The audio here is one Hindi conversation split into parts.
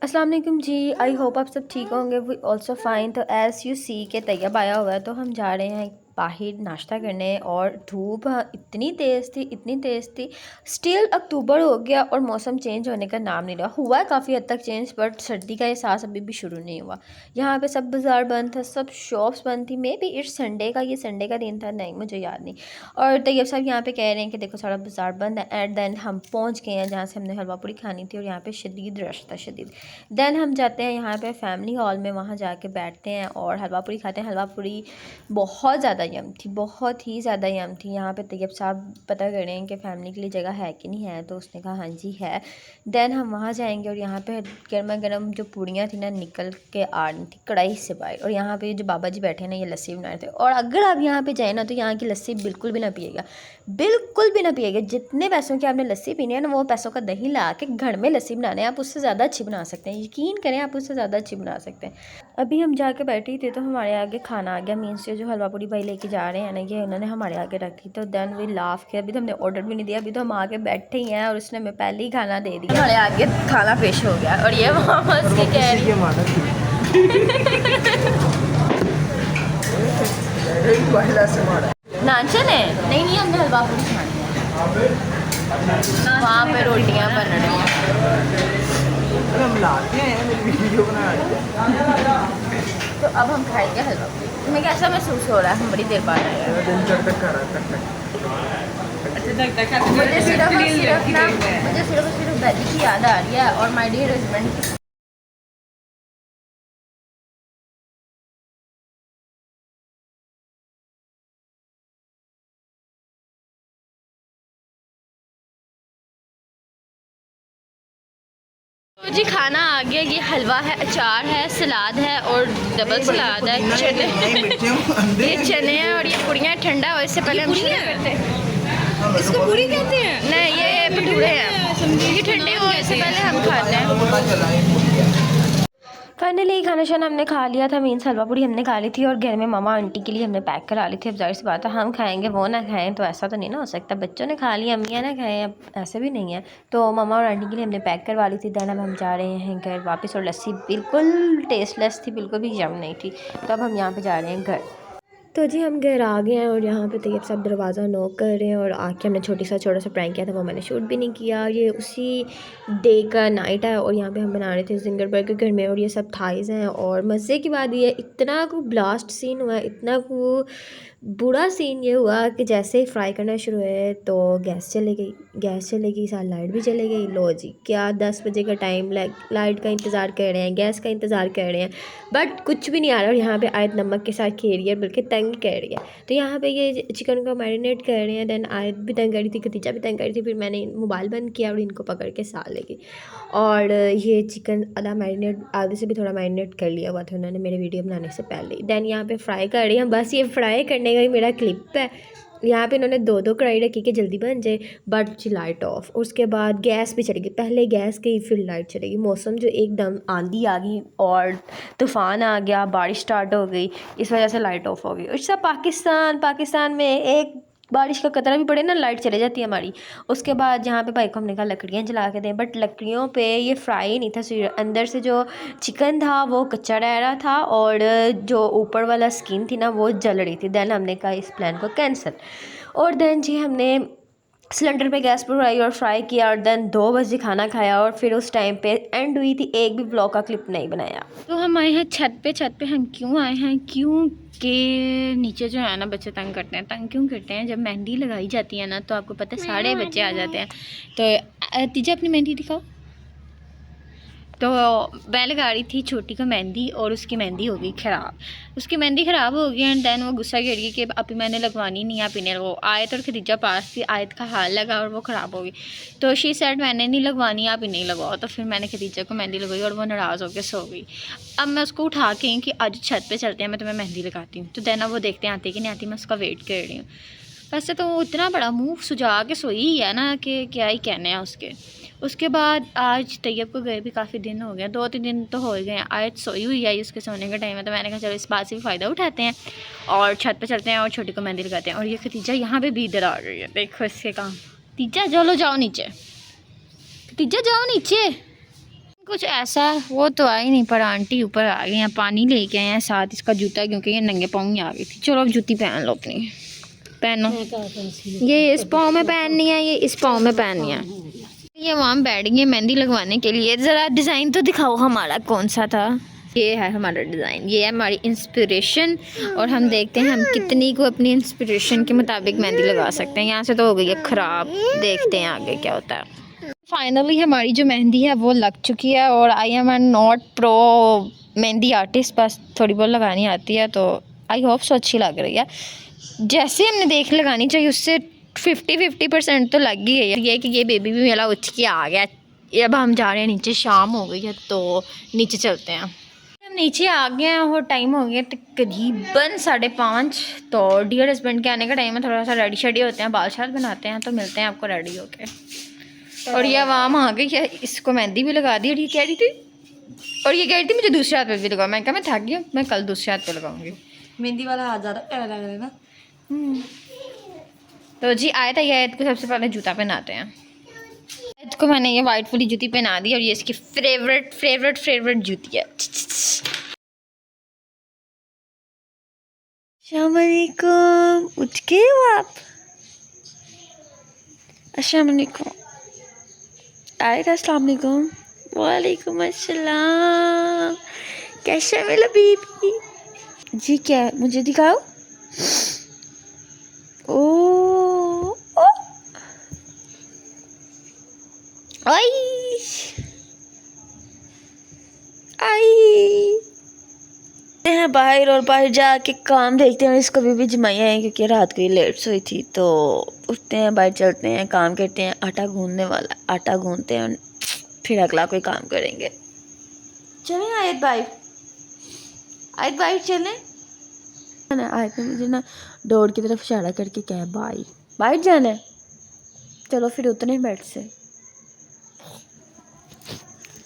अस्सलाम वालेकुम जी। आई होप आप सब ठीक होंगे। We also fine. तो एज़ यू सी के तैयब आया हुआ है, तो हम जा रहे हैं बाहर नाश्ता करने। और धूप इतनी तेज़ थी। स्टिल अक्टूबर हो गया और मौसम चेंज होने का नाम नहीं रहा। हुआ है काफ़ी हद तक चेंज, बट सर्दी का एहसास अभी भी शुरू नहीं हुआ। यहाँ पे सब बाज़ार बंद था, सब शॉप्स बंद थी। मे बी इट्स संडे का, ये संडे का दिन था, नहीं मुझे याद नहीं। और तैयब साहब यहाँ पे कह रहे हैं कि देखो सारा बाज़ार बंद है। एट देन हम पहुँच गए हैं जहाँ से हमने हलवा पूरी खानी थी, और यहाँ पे शदीद रश था, शदीद। देन हम जाते हैं यहाँ पे फैमिली हॉल में, वहाँ जाके बैठते हैं और हलवा पूरी खाते हैं। हलवा पूरी बहुत ज़्यादा यम थी, बहुत ही ज़्यादा यम थी। यहाँ पे तैयब साहब पता कर रहे हैं कि फ़ैमिली के लिए जगह है कि नहीं है, तो उसने कहा हाँ जी है। देन हम वहाँ जाएंगे और यहाँ पे गर्मा गर्म जो पूड़ियाँ थी ना, निकल के आ रही थी कढ़ाई से बाहर। और यहाँ पे जो बाबा जी बैठे हैं ना, ये लस्सी बना रहे थे। और अगर आप यहाँ पे जाए ना, तो यहाँ की लस्सी बिल्कुल भी ना पिएगा, बिल्कुल भी ना पिएगा। जितने पैसों की आपने लस्सी पीनी है ना, वो पैसों का दही ला के घर में लस्सी बनाने, आप उससे ज़्यादा अच्छी बना सकते हैं। यकीन करें, आप उससे ज़्यादा अच्छी बना सकते हैं। अभी हम जाके बैठे ही थे, तो हमारे आगे खाना आ गया। मीन्स से जो हलवा पूरी भाई लेके जा रहे हैं ना, ये उन्होंने हमारे आगे रखी। तो देन वी लाफ किया। अभी तो हमने ऑर्डर भी नहीं दिया, अभी तो हम आगे बैठे ही हैं और उसने हमें पहले ही खाना दे दिया। हमारे आगे खाना पेश हो गया और ये वहाँ के कह रही नाचन है। नहीं हमने हलवा पूरी खानी है। वहाँ पे रोटियाँ बन रही हैं। तो अब हम खाएंगे हलवा पूरी। तुम्हें कैसा महसूस हो रहा है? हम बड़ी देर बाद आए हैं। मुझे सिर्फ दादी की याद आ रही है और माय डियर हस्बैंड की। तो जी खाना आ गया। ये हलवा है, अचार है, सलाद है और डबल सलाद है, चने ये चने हैं और ये पूड़ियाँ। ठंडा और इससे पहले हम शुरू करते हैं। इसको पूरी कहते हैं? नहीं, ये भटूरे हैं। ये ठंडे होने से पहले हम खाते हैं। फाइनली खाना शाना हमने खा लिया था। मीन्स हलवा पूरी हमने खा ली थी और घर में मामा आंटी के लिए हमने पैक करा ली थी। अब जाहिर सी बात है, हम खाएंगे वो ना खाएं, तो ऐसा तो नहीं ना हो सकता। बच्चों ने खा लिया, अम्मियाँ ना खाएं, अब ऐसे भी नहीं है। तो मामा और आंटी के लिए हमने पैक करवा ली थी। देन अब हम जा रहे हैं घर वापस। और लस्सी बिल्कुल टेस्टलेस थी, बिल्कुल भी यम नहीं थी। तो अब हम यहाँ पर जा रहे हैं घर। तो जी हम घर आ गए हैं और यहाँ पे तैयब साहब दरवाज़ा नॉक कर रहे हैं। और आके हमने छोटा सा प्रैंक किया था, वो मैंने शूट भी नहीं किया। ये उसी डे का नाइट है और यहाँ पे हम बना रहे थे जिंगर बर्गर घर में। और ये सब थाइज़ हैं। और मज़े की बात ये, इतना को ब्लास्ट सीन हुआ, इतना को बुरा सीन ये हुआ कि जैसे ही फ्राई करना शुरू हुए तो गैस चली गई, साथ लाइट भी चली गई। लो जी, क्या 10 बजे का टाइम, लाइट का इंतज़ार कर रहे हैं, गैस का इंतज़ार कर रहे हैं, बट कुछ भी नहीं आ रहा। और यहाँ पे आयत नमक के साथ खेल रही है, बल्कि तंग कर रही है। तो यहाँ पे ये चिकन को मैरिनेट कर रहे हैं। देन आयत भी तंग कर रही थी, खतीजा भी तंग कर रही थी। फिर मैंने मोबाइल बंद किया और इनको पकड़ के साथ ले गई। और ये चिकन आधे से भी थोड़ा मैरिनेट कर लिया हुआ था उन्होंने मेरे वीडियो बनाने से पहले। देन यहाँ पे फ्राई कर रही हैं। बस ये फ्राई करने का ही मेरा क्लिप है। यहाँ पे इन्होंने दो कढ़ाई रखी कि जल्दी बन जाए, बट लाइट ऑफ। उसके बाद गैस भी चलेगी, पहले गैस गई फिर लाइट चलेगी। मौसम जो एकदम आंधी आ गई और तूफ़ान आ गया, बारिश स्टार्ट हो गई, इस वजह से लाइट ऑफ हो गई। और सब पाकिस्तान में एक बारिश का कतरा भी पड़े ना, लाइट चले जाती है हमारी। उसके बाद जहाँ पे भाई को हमने कहा लकड़ियाँ जला के दें, बट लकड़ियों पे ये फ्राई नहीं था। अंदर से जो चिकन था वो कच्चा रह रहा था और जो ऊपर वाला स्किन थी ना, वो जल रही थी। देन हमने कहा इस प्लान को कैंसिल। और देन जी हमने सिलेंडर पे गैस पर और फ्राई किया। और देन 2 बजे खाना खाया और फिर उस टाइम पे एंड हुई थी। एक भी ब्लॉग का क्लिप नहीं बनाया। तो हम आए हैं छत पे हम क्यों आए हैं? क्योंकि नीचे जो है ना बच्चे तंग करते हैं। तंग क्यों करते हैं? जब मेहंदी लगाई जाती है ना, तो आपको पता है सारे बच्चे आ जाते हैं। तो तीजा अपनी मेहंदी दिखाओ। तो मैं लगा रही थी छोटी को मेहंदी और उसकी मेहंदी हो गई ख़राब। हो गई एंड देन वो गुस्सा कर गई कि अभी मैंने लगवानी नहीं है, आप इन्हें वो आयत और खदीजा पास थी। आयत का हाल लगा और वो ख़राब हो गई। तो शी सेड मैंने नहीं लगवानी, आप इन्हें लगवाओ। तो फिर मैंने खदीजा को मेहंदी लगवाई और वो नाराज़ होकर सो गई। अब मैं उसको उठा के कि आज छत पर चलते हैं, मैं तुम्हें मेहंदी लगाती हूँ। तो देन अब वो देखते हैं आती कि नहीं आती, मैं उसका वेट कर रही हूँ। वैसे तो वो इतना बड़ा मुँह सुझा के सोई ही है ना कि क्या ही कहने हैं उसके। उसके बाद आज तैयब को गए भी काफ़ी दिन हो गए, 2-3 दिन तो हो गए। आज सोई हुई है, उसके सोने का टाइम है। तो मैंने कहा चलो इस बात से भी फ़ायदा उठाते हैं और छत पे चलते हैं और छोटी को मेहंदी लगाते हैं। और ये खतीजा यहाँ पे भी इधर आ गई है, देखो इसके काम। तीजा चलो जाओ नीचे, तीजा जाओ नीचे। कुछ ऐसा वो तो आ ही नहीं, पर आंटी ऊपर आ गई हैं, पानी लेके आए हैं साथ इसका जूता, क्योंकि ये नंगे पाँव ही आ गई थी। चलो अब जूती पहन लो अपनी, पहनो। ये इस पाँव में पहननी है, ये इस पाँव में पहननी है। ये वहाँ बैठ गई है मेहंदी लगवाने के लिए। ज़रा डिज़ाइन तो दिखाओ हमारा कौन सा था। ये है हमारा डिज़ाइन, ये है हमारी इंस्पिरेशन, और हम देखते हैं हम कितनी को अपनी इंस्पिरेशन के मुताबिक मेहंदी लगा सकते हैं। यहाँ से तो हो गई है ख़राब, देखते हैं आगे क्या होता है। फाइनली हमारी जो मेहंदी है वो लग चुकी है, और I am not pro mehndi artist, बस थोड़ी बहुत लगानी आती है, तो आई होप सो अच्छी लग रही है। जैसे हमने देख लगानी चाहिए उससे 50% तो लग ही गई है। ये कि ये बेबी भी मेरा उठ के आ गया। अब हम जा रहे हैं नीचे, शाम हो गई है तो नीचे चलते हैं। हम नीचे आ गए हैं और टाइम हो गया तकरीबन 5:30। तो डियर हस्बैंड के आने का टाइम है, थोड़ा सा रेडी शेडी होते हैं, बाल शाल बनाते हैं, तो मिलते हैं आपको रेडी होके। और ये आवाम आ गई है, इसको मेहंदी भी लगा दी, और ये कह रही थी मुझे दूसरे हाथ पे भी लगाओ। मैं कहा मैं थक गई हूँ, मैं कल दूसरे हाथ पे लगाऊंगी। मेहंदी वाला हाथ ज़्यादा प्यारा लग रहा है ना। तो जी आया था, ये को सबसे पहले जूता पहनाते हैं। इसको मैंने ये वाइट वाली जूती पहना दी, और ये इसकी फेवरेट जूती है। अस्सलामुअलैकुम, उठ के हो आप? अस्सलामुअलैकुम, आए थे? अस्सलामुअलैकुम। वालेकुम अस्सलाम। कैसे मेरा बेबी? जी क्या है? मुझे दिखाओ। ओ आई हैं बाहर, और बाहर जाके काम देखते हैं। इसको भी जमाया है क्योंकि रात को ही लेट सोई थी, तो उठते हैं, बाहर चलते हैं, काम करते हैं। आटा गूंदने वाला, आटा गूंदते हैं, फिर अगला कोई काम करेंगे। चलें आयत बाहर चलें ना। आयत ने मुझे ना डोर की तरफ इशारा करके कहा बाहर जाना है। चलो फिर उतने बेड से।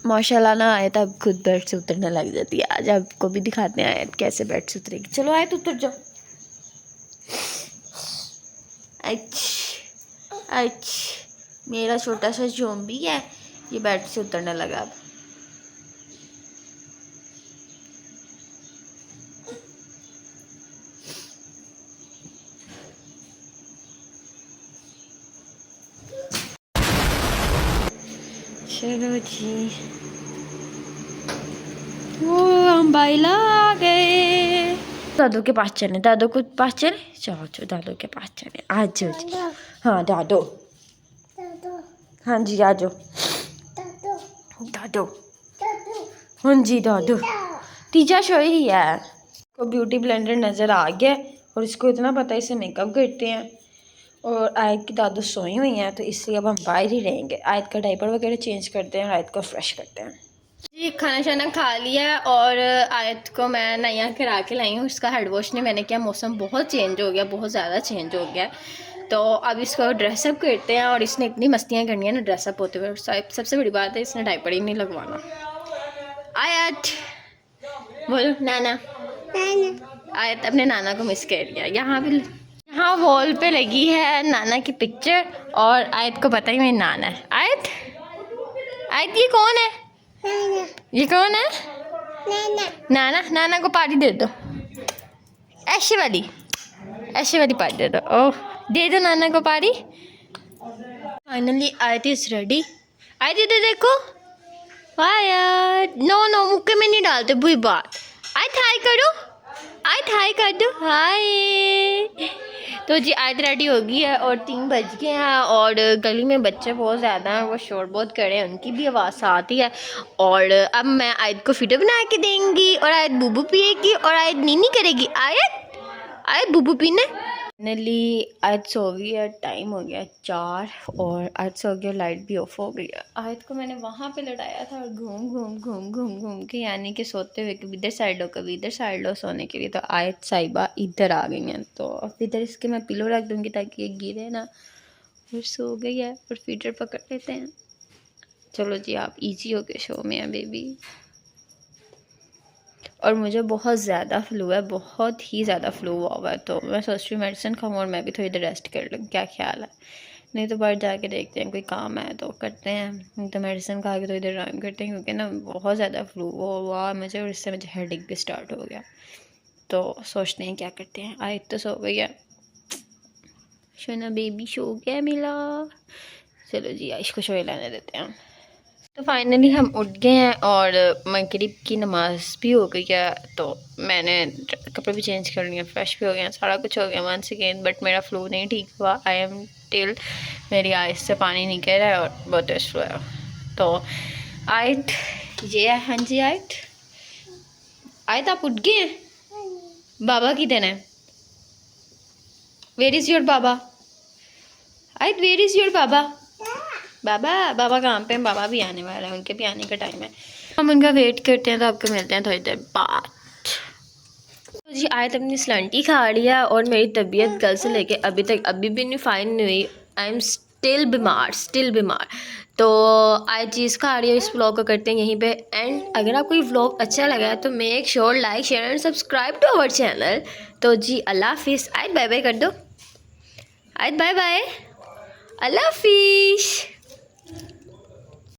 माशाल्लाह ना आयत अब खुद बेड से उतरने लग जाती है। आज आपको भी दिखाते हैं आयत कैसे बेड से उतरेगी। चलो आयत उतर जाओ। मेरा छोटा सा जोम्बी है, ये बेड से उतरने लगा अब। चलो जी, वो हम बाइला आ गए। दादू के पास चले, दादू के पास चले। चलो दादू के पास चले। आ जाओ जी। हाँ दादू, हाँ जी आ जाओ दादू। हाँ जी दादू। तीजा शो ही है को ब्यूटी ब्लेंडर नज़र आ गया, और इसको इतना पता है इसे मेकअप करते हैं। और आयत की दादू सोई हुई हैं, तो इसलिए अब हम बाहर ही रहेंगे। आयत का डायपर वगैरह चेंज करते हैं और आयत को फ्रेश करते हैं। जी खाना शाना खा लिया, और आयत को मैं नया करा के लाई हूँ। उसका हेड वॉश नहीं मैंने किया, मौसम बहुत चेंज हो गया, बहुत ज़्यादा चेंज हो गया। तो अब इसको ड्रेसअप करते हैं, और इसने इतनी मस्तियाँ करनी है ना ड्रेसअप होते हुए। सबसे बड़ी बात है इसने डायपर ही नहीं लगवाना। आयत बोलो नाना। आयत अपने नाना को मिस कर लिया। यहाँ वॉल पे लगी है नाना की पिक्चर, और आयत को पता ही मेरी नाना है। आयत ये कौन है? ये कौन है? नाना को पार्टी दे दो, ऐसे वाली पार्टी दे दो। ओह दे दो नाना को पार्टी। फाइनली आयत इज रेडी। आयत इधर देखो। आयत नो मुक्के में नहीं डालते, बुरी बात। आयत हाय करो, आयत हाय कर दो, हाय। तो जी आयत रेडी हो गई है, और 3 बज गए हैं, और गली में बच्चे बहुत ज़्यादा हैं, वो शोर बहुत कर रहे हैं, उनकी भी आवाज़ आती है। और अब मैं आयत को फीडर बना के देंगी, और आयत बूबू पिएगी, और आयत नीनी करेगी। आयत बूबू पीने। फाइनली आयत सो गई है, टाइम हो गया 4, और आयत सो गई, लाइट भी ऑफ हो गई है। आयत को मैंने वहाँ पे लटाया था, और घूम के, यानी कि सोते हुए कभी इधर साइड लो कभी इधर साइड लो सोने के लिए। तो आयत साहिबा इधर आ गई हैं, तो अब इधर इसके मैं पिलो रख दूँगी ताकि ये गिरे ना। फिर सो गई है, और फीडर पकड़ लेते हैं। चलो जी आप ईजी हो के शो में हैं बेबी। और मुझे बहुत ज़्यादा फ्लू है, बहुत ही ज़्यादा फ्लू हुआ है, तो मैं सोच रही हूँ मेडिसिन खाऊँ और मैं भी थोड़ी देर रेस्ट कर लूँ। क्या ख्याल है? नहीं तो बाहर जाके देखते हैं, कोई काम है तो करते हैं, नहीं तो मेडिसिन खा के तो इधर आराम करते हैं, क्योंकि ना बहुत ज़्यादा फ्लू हुआ मुझे और इससे मुझे हेडेक भी स्टार्ट हो गया। तो सोचते हैं क्या करते हैं। आयत तो सो गई है, शोना बेबी सो गया मिला। चलो जी आयश को सोए लाने देते हैं। तो फाइनली हम उठ गए हैं और मगरिब की नमाज भी हो गई है। तो मैंने कपड़े भी चेंज कर लिए, फ्रेश भी हो गए हैं, सारा कुछ हो गया वंस अगेन। बट मेरा फ्लू नहीं ठीक हुआ, आई एम टिल, मेरी आइस से पानी निकल रहा है और बहुत टेस्ट हुआ है। तो आयत ये है, हाँ जी आयत आप उठ गए हैं? बाबा किधर है? वेयर इज़ योर बाबा? आयत वेयर इज़ योर बाबा? बाबा काम पे हैं, बाबा भी आने वाला है, उनके भी आने का टाइम है, हम उनका वेट करते हैं। तो आपको मिलते हैं थोड़ी देर बाद। तो जी आयत अपनी स्लंटी खा रही है और मेरी तबीयत कल से लेके अभी तक अभी भी नहीं फाइन नहीं हुई। आई एम स्टिल बीमार। तो आज चीज़ खा रही है। इस व्लॉग को करते हैं यहीं पे एंड। अगर आपको ये व्लॉग अच्छा लगा है तो make sure like share and subscribe to our channel. तो जी अल्लाह हाफिज़। आयत बाय बाय कर दो। आयत बाय बाय, अल्लाह हाफिज़।